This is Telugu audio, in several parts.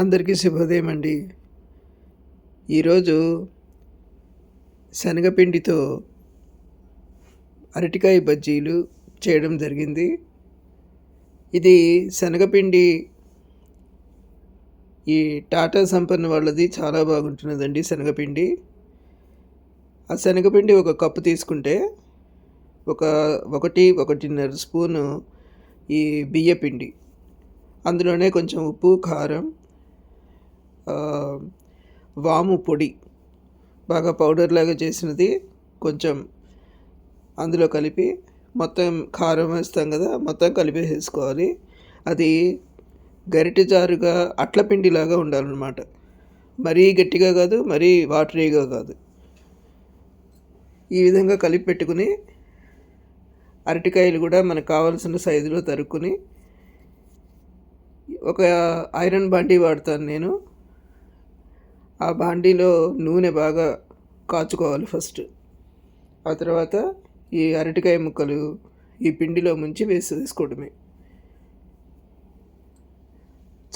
అందరికీ శుభోదయం అండి. ఈరోజు శనగపిండితో అరటికాయ బజ్జీలు చేయడం జరిగింది. ఇది శనగపిండి ఈ టాటా సంపన్న వాళ్ళది చాలా బాగుంటున్నదండి శనగపిండి. ఆ శనగపిండి ఒక కప్పు తీసుకుంటే ఒకటిన్నర స్పూను ఈ బియ్యపిండి, అందులోనే కొంచెం ఉప్పు, కారం, వాము పొడి బాగా పౌడర్ లాగా చేసినది కొంచెం అందులో కలిపి, మొత్తం కారం వేస్తాం కదా, మొత్తం కలిపేసుకోవాలి. అది గరిటె జారుగా అట్లపిండిలాగా ఉండాలన్నమాట. మరీ గట్టిగా కాదు, మరీ వాటరీగా కాదు. ఈ విధంగా కలిపి పెట్టుకుని అరటికాయలు కూడా మనకు కావాల్సిన సైజులో తరుక్కుని, ఒక ఐరన్ బాండీ వాడతాను నేను. ఆ బాండీలో నూనె బాగా కాచుకోవాలి ఫస్ట్. ఆ తర్వాత ఈ అరటికాయ ముక్కలు ఈ పిండిలో ముంచి వేసుకోవడమే.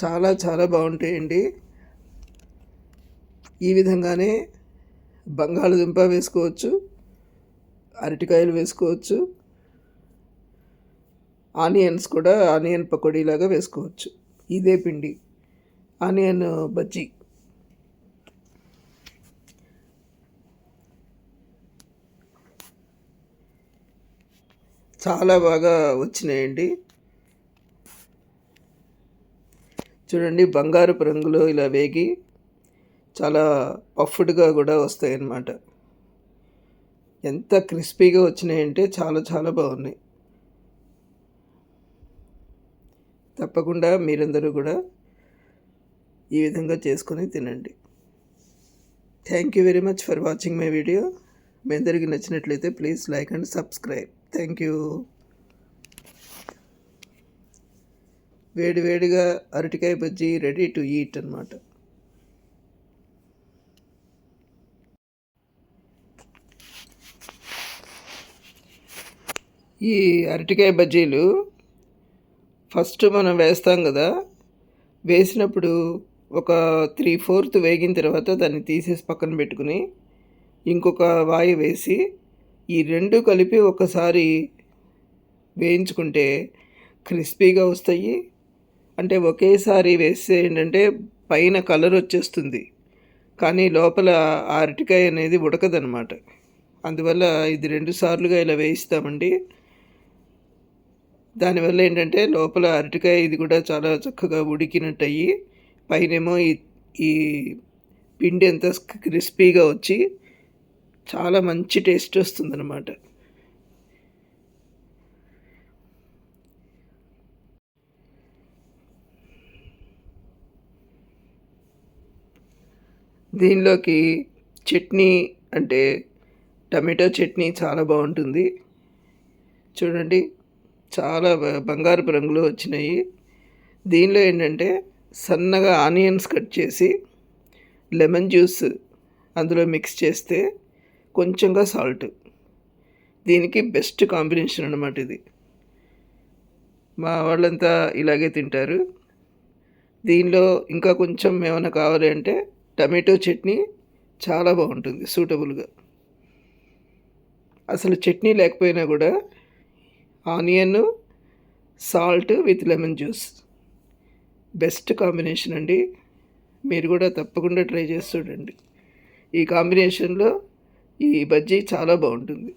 చాలా చాలా బాగుంటాయండి. ఈ విధంగానే బంగాళదుంప వేసుకోవచ్చు, అరటికాయలు వేసుకోవచ్చు, ఆనియన్స్ కూడా ఆనియన్ పకోడీలాగా వేసుకోవచ్చు. ఇదే పిండి ఆనియన్ బజ్జీ. చాలా బాగా వచ్చినాయండి. చూడండి, బంగారపు రంగులో ఇలా వేగి చాలా పఫ్డ్గా కూడా వస్తాయి అన్నమాట. ఎంత క్రిస్పీగా వచ్చినాయంటే చాలా చాలా బాగున్నాయి. తప్పకుండా మీరందరూ కూడా ఈ విధంగా చేసుకొని తినండి. Thank you very much for watching my video. మీ అందరికీ నచ్చినట్లయితే please like and subscribe. Thank you. వేడివేడిగా అరటికాయ బజ్జీ రెడీ టు ఈట్ అన్నమాట. ఈ అరటికాయ బజ్జీలు ఫస్ట్ మనం వేస్తాం కదా, వేసినప్పుడు ఒక 3/4 వేగిన తర్వాత దాన్ని తీసేసి పక్కన పెట్టుకుని ఇంకొక వాయి వేసి ఈ రెండు కలిపి ఒకసారి వేయించుకుంటే క్రిస్పీగా వస్తాయి. అంటే ఒకేసారి వేస్తే ఏంటంటే పైన కలర్ వచ్చేస్తుంది, కానీ లోపల ఆ అరటికాయ అనేది ఉడకదనమాట. అందువల్ల ఇది 2 సార్లుగా ఇలా వేయిస్తామండి. దానివల్ల ఏంటంటే లోపల అరటికాయ ఇది కూడా చాలా చక్కగా ఉడికినట్టు అయ్యి, పైనేమో ఈ పిండి అంతా క్రిస్పీగా వచ్చి చాలా మంచి టేస్ట్ వస్తుందన్నమాట. దీనిలోకి చట్నీ అంటే టమాటో చట్నీ చాలా బాగుంటుంది. చూడండి, చాలా బంగారపు రంగులో వచ్చినాయి. దీనిలో ఏంటంటే సన్నగా ఆనియన్స్ కట్ చేసి లెమన్ జ్యూస్ అందులో మిక్స్ చేస్తే కొంచెంగా సాల్ట్, దీనికి బెస్ట్ కాంబినేషన్ అన్నమాట ఇది. మా వాళ్ళంతా ఇలాగే తింటారు. దీనిలో ఇంకా కొంచెం ఏమైనా కావాలి అంటే టమాటో చట్నీ చాలా బాగుంటుంది సూటబుల్గా. అసలు చట్నీ లేకపోయినా కూడా onion, salt with lemon juice best combination అండి. మీరు కూడా తప్పకుండా ట్రై చేసి చూడండి. ఈ కాంబినేషన్లో ఈ బజ్జీ చాలా బాగుంటుంది.